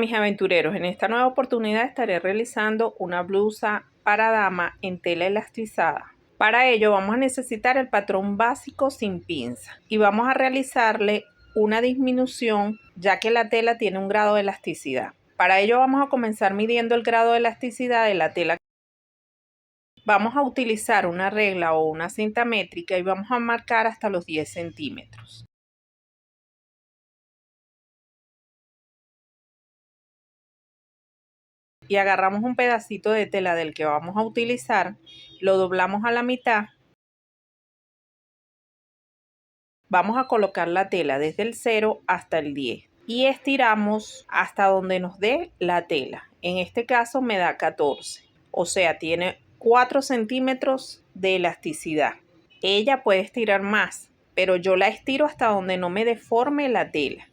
mis aventureros, en esta nueva oportunidad estaré realizando una blusa para dama en tela elastizada. Para ello vamos a necesitar el patrón básico sin pinza y vamos a realizarle una disminución ya que la tela tiene un grado de elasticidad. Para ello vamos a comenzar midiendo el grado de elasticidad de la tela. Vamos a utilizar una regla o una cinta métrica y vamos a marcar hasta los 10 centímetros. Y agarramos un pedacito de tela del que vamos a utilizar, lo doblamos a la mitad. Vamos a colocar la tela desde el 0 hasta el 10 y estiramos hasta donde nos dé la tela. En este caso me da 14, o sea, tiene 4 centímetros de elasticidad. Ella puede estirar más, pero yo la estiro hasta donde no me deforme la tela.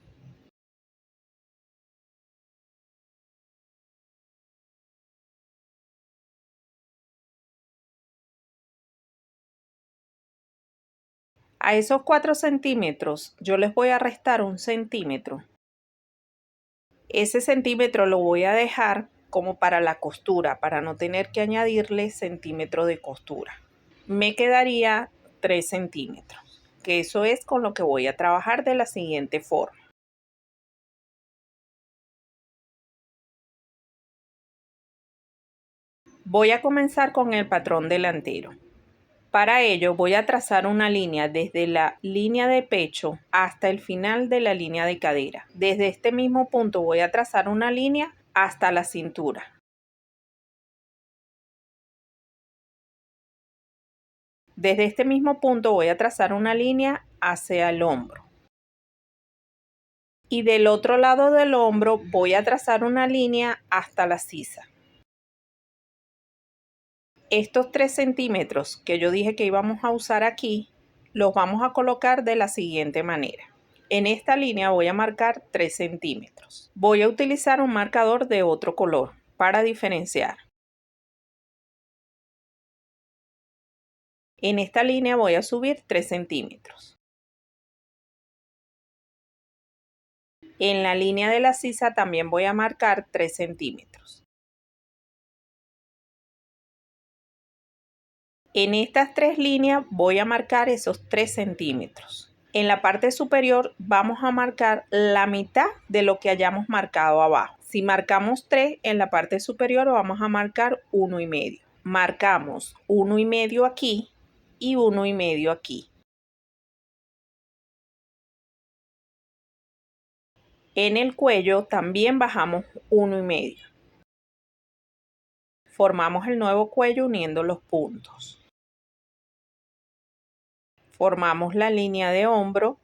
A esos 4 centímetros yo les voy a restar 1 centímetro. Ese centímetro lo voy a dejar como para la costura, para no tener que añadirle centímetro de costura. Me quedaría 3 centímetros, que eso es con lo que voy a trabajar de la siguiente forma. Voy a comenzar con el patrón delantero. Para ello voy a trazar una línea desde la línea de pecho hasta el final de la línea de cadera. Desde este mismo punto voy a trazar una línea hasta la cintura. Desde este mismo punto voy a trazar una línea hacia el hombro. Y del otro lado del hombro voy a trazar una línea hasta la sisa. Estos 3 centímetros que yo dije que íbamos a usar aquí, los vamos a colocar de la siguiente manera. En esta línea voy a marcar 3 centímetros. Voy a utilizar un marcador de otro color para diferenciar. En esta línea voy a subir 3 centímetros. En la línea de la sisa también voy a marcar 3 centímetros. En estas 3 líneas voy a marcar esos 3 centímetros. En la parte superior vamos a marcar la mitad de lo que hayamos marcado abajo. Si marcamos 3 en la parte superior vamos a marcar 1,5. Marcamos 1,5 aquí y 1,5 aquí. En el cuello también bajamos 1,5. Formamos el nuevo cuello uniendo los puntos. Formamos la línea de hombro.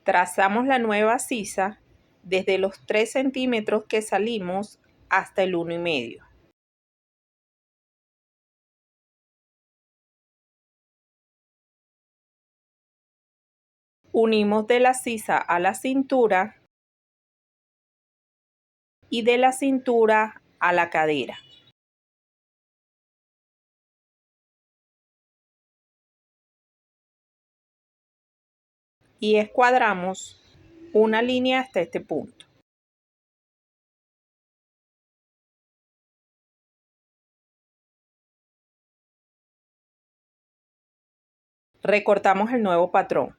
Trazamos la nueva sisa desde los 3 centímetros que salimos hasta el 1,5. Unimos de la sisa a la cintura y de la cintura a la cadera. Y escuadramos una línea hasta este punto. Recortamos el nuevo patrón.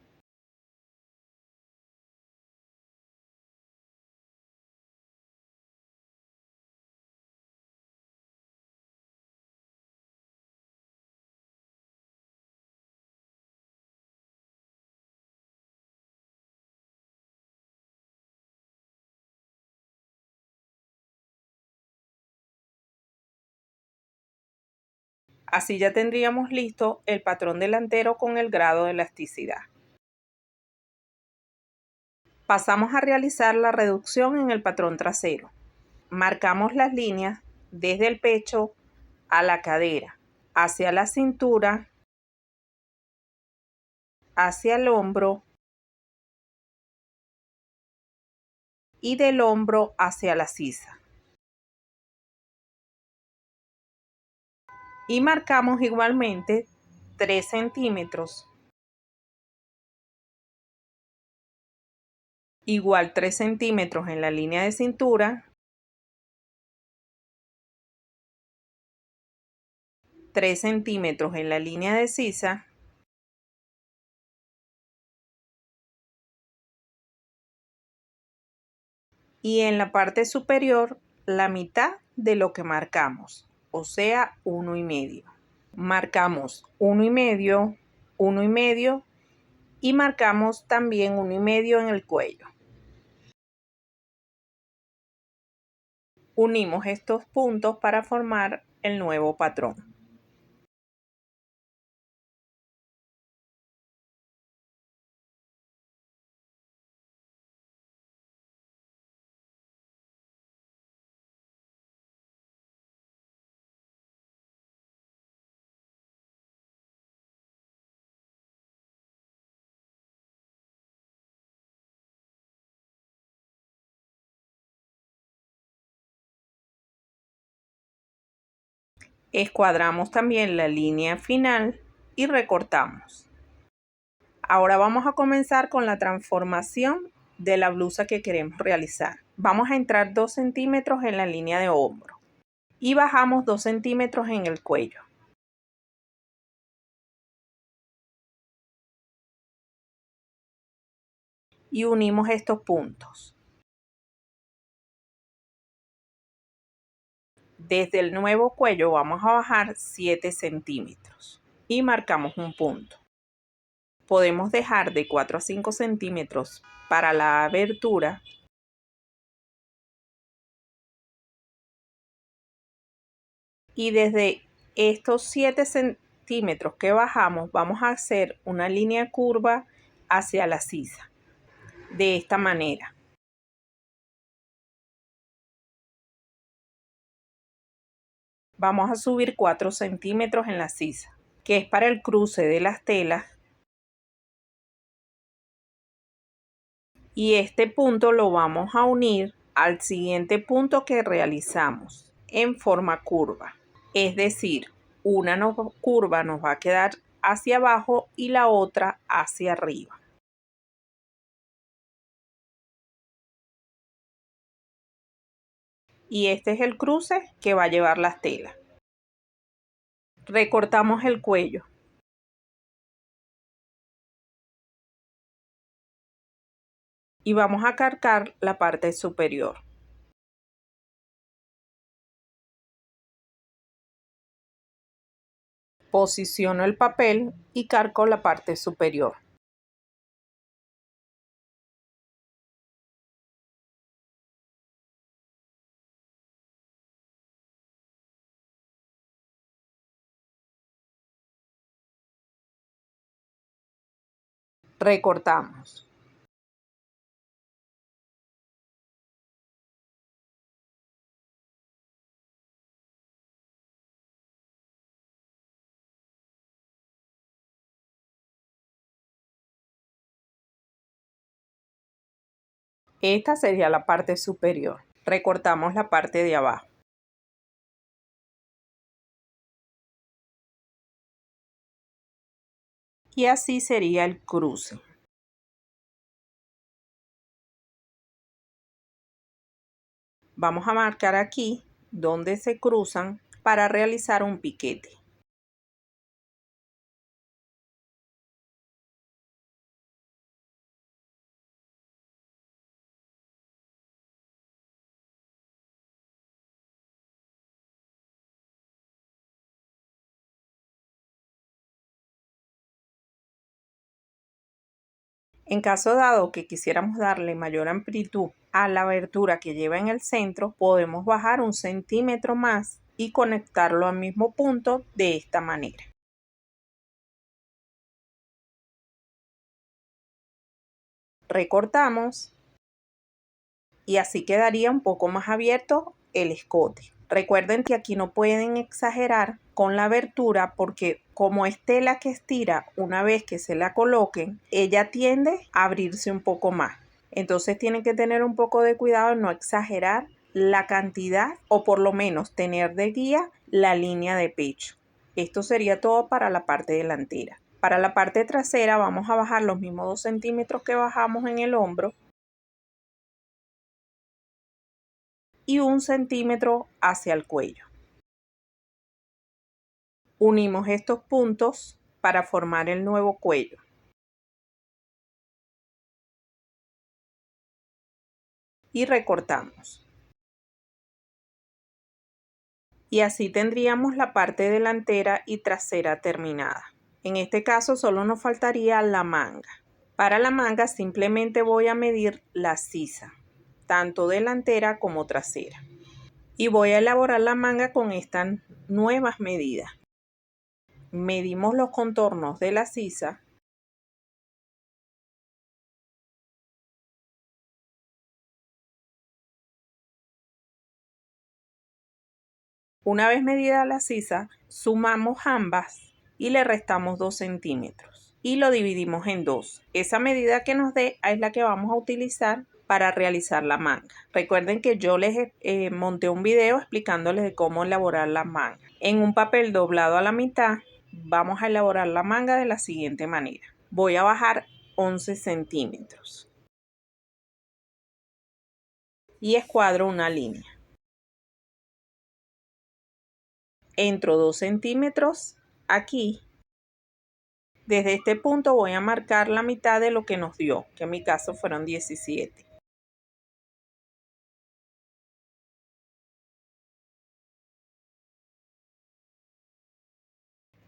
Así ya tendríamos listo el patrón delantero con el grado de elasticidad. Pasamos a realizar la reducción en el patrón trasero. Marcamos las líneas desde el pecho a la cadera, hacia la cintura, hacia el hombro y del hombro hacia la sisa. Y marcamos igualmente 3 centímetros igual 3 centímetros en la línea de cintura, 3 centímetros en la línea de sisa y en la parte superior la mitad de lo que marcamos, o sea, 1,5. Marcamos 1,5, 1,5 y marcamos también 1,5 en el cuello. Unimos estos puntos para formar el nuevo patrón. Escuadramos también la línea final y recortamos. Ahora vamos a comenzar con la transformación de la blusa que queremos realizar. Vamos a entrar 2 centímetros en la línea de hombro y bajamos 2 centímetros en el cuello. Y unimos estos puntos. Desde el nuevo cuello vamos a bajar 7 centímetros y marcamos un punto. Podemos dejar de 4 a 5 centímetros para la abertura y desde estos 7 centímetros que bajamos vamos a hacer una línea curva hacia la sisa de esta manera. Vamos a subir 4 centímetros en la sisa, que es para el cruce de las telas, y este punto lo vamos a unir al siguiente punto que realizamos en forma curva, es decir, una curva nos va a quedar hacia abajo y la otra hacia arriba. Y este es el cruce que va a llevar las telas. Recortamos el cuello. Y vamos a cargar la parte superior. Posiciono el papel y cargo la parte superior. Recortamos. Esta sería la parte superior. Recortamos la parte de abajo. Y así sería el cruce. Vamos a marcar aquí donde se cruzan para realizar un piquete. En caso dado que quisiéramos darle mayor amplitud a la abertura que lleva en el centro, podemos bajar 1 centímetro más y conectarlo al mismo punto de esta manera. Recortamos y así quedaría un poco más abierto el escote. Recuerden que aquí no pueden exagerar con la abertura porque como es tela que estira una vez que se la coloquen, ella tiende a abrirse un poco más. Entonces tienen que tener un poco de cuidado en no exagerar la cantidad o por lo menos tener de guía la línea de pecho. Esto sería todo para la parte delantera. Para la parte trasera vamos a bajar los mismos 2 centímetros que bajamos en el hombro y 1 centímetro hacia el cuello. Unimos estos puntos para formar el nuevo cuello. Y recortamos. Y así tendríamos la parte delantera y trasera terminada. En este caso solo nos faltaría la manga. Para la manga simplemente voy a medir la sisa, tanto delantera como trasera. Y voy a elaborar la manga con estas nuevas medidas. Medimos los contornos de la sisa. Una vez medida la sisa, sumamos ambas y le restamos 2 centímetros y lo dividimos en 2. Esa medida que nos dé es la que vamos a utilizar para realizar la manga. Recuerden que yo les monté un video explicándoles de cómo elaborar la manga. En un papel doblado a la mitad vamos a elaborar la manga de la siguiente manera. Voy a bajar 11 centímetros y escuadro una línea. Entro 2 centímetros aquí. Desde este punto voy a marcar la mitad de lo que nos dio, que en mi caso fueron 17.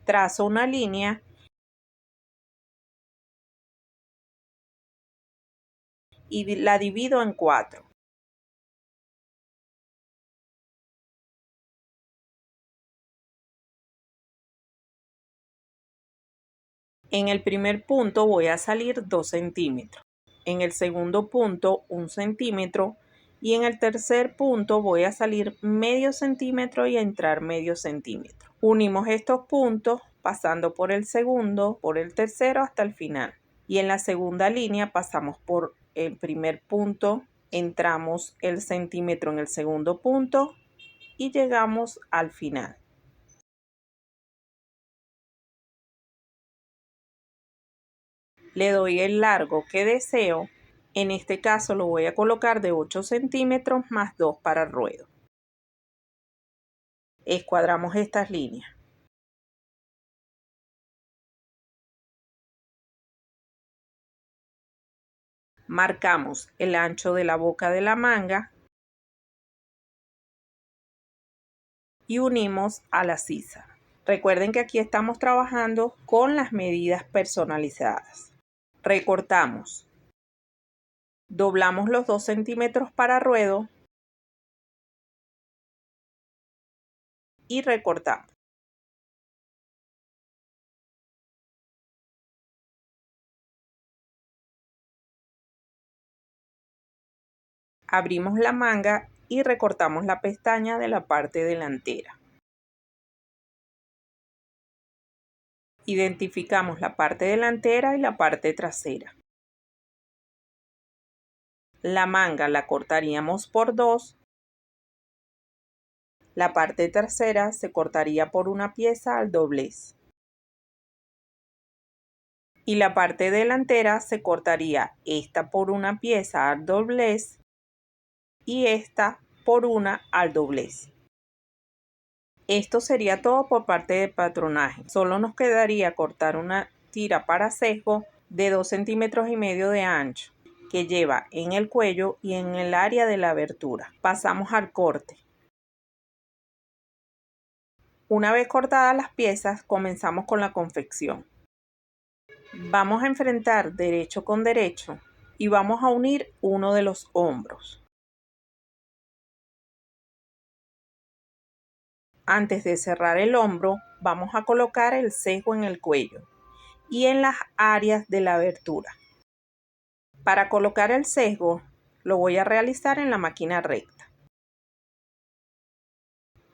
Trazo una línea y la divido en 4. En el primer punto voy a salir 2 centímetros. En el segundo punto 1 centímetro. Y en el tercer punto voy a salir medio centímetro y a entrar medio centímetro. Unimos estos puntos pasando por el segundo, por el tercero hasta el final. Y en la segunda línea pasamos por el primer punto, entramos el centímetro en el segundo punto y llegamos al final. Le doy el largo que deseo. En este caso lo voy a colocar de 8 centímetros más 2 para el ruedo. Escuadramos estas líneas. Marcamos el ancho de la boca de la manga y unimos a la sisa. Recuerden que aquí estamos trabajando con las medidas personalizadas. Recortamos. Doblamos los 2 centímetros para ruedo y recortamos. Abrimos la manga y recortamos la pestaña de la parte delantera. Identificamos la parte delantera y la parte trasera. La manga la cortaríamos por 2. La parte trasera se cortaría por una pieza al doblez. Y la parte delantera se cortaría esta por una pieza al doblez y esta por una al doblez. Esto sería todo por parte de patronaje. Solo nos quedaría cortar una tira para sesgo de 2,5 centímetros de ancho que lleva en el cuello y en el área de la abertura. Pasamos al corte. Una vez cortadas las piezas, comenzamos con la confección. Vamos a enfrentar derecho con derecho y vamos a unir uno de los hombros. Antes de cerrar el hombro, vamos a colocar el sesgo en el cuello y en las áreas de la abertura. Para colocar el sesgo, lo voy a realizar en la máquina recta.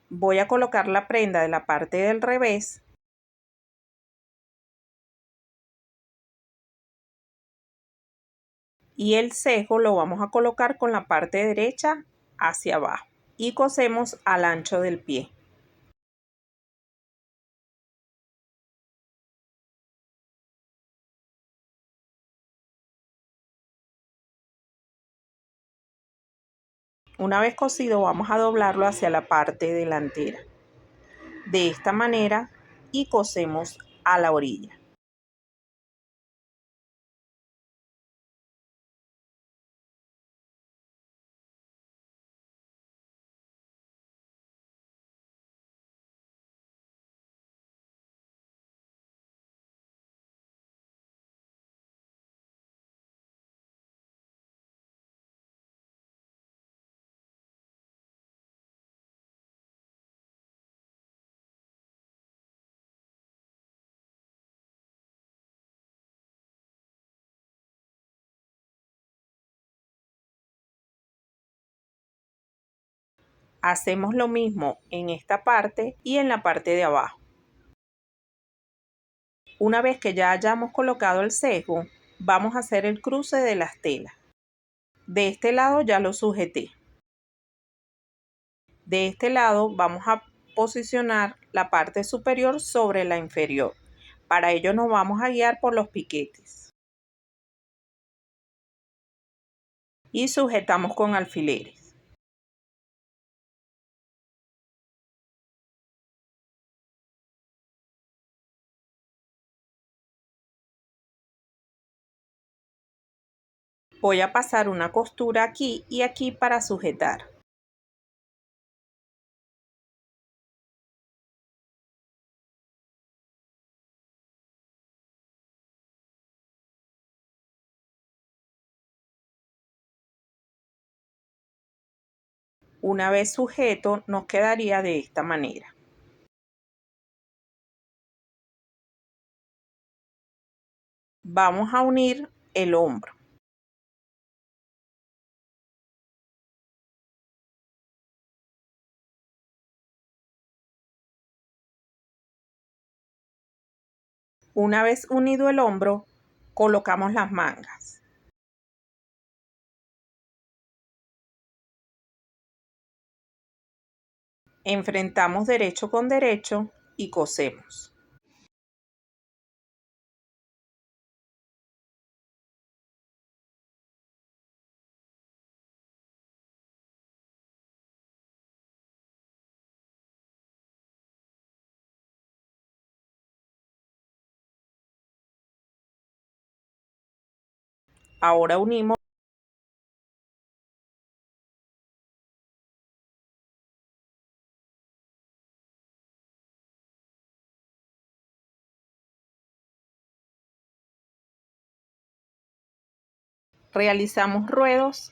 Voy a colocar la prenda de la parte del revés y el sesgo lo vamos a colocar con la parte derecha hacia abajo y cosemos al ancho del pie. Una vez cosido vamos a doblarlo hacia la parte delantera. De esta manera y cosemos a la orilla. Hacemos lo mismo en esta parte y en la parte de abajo. Una vez que ya hayamos colocado el sesgo, vamos a hacer el cruce de las telas. De este lado ya lo sujeté. De este lado vamos a posicionar la parte superior sobre la inferior. Para ello nos vamos a guiar por los piquetes. Y sujetamos con alfileres. Voy a pasar una costura aquí y aquí para sujetar. Una vez sujeto, nos quedaría de esta manera. Vamos a unir el hombro. Una vez unido el hombro, colocamos las mangas. Enfrentamos derecho con derecho y cosemos. Ahora unimos. Realizamos ruedos.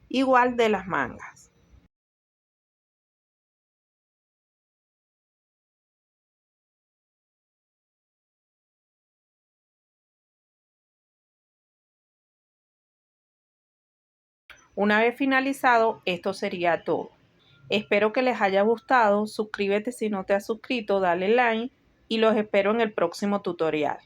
Igual de las mangas. Una vez finalizado, esto sería todo. Espero que les haya gustado. Suscríbete si no te has suscrito, dale like y los espero en el próximo tutorial.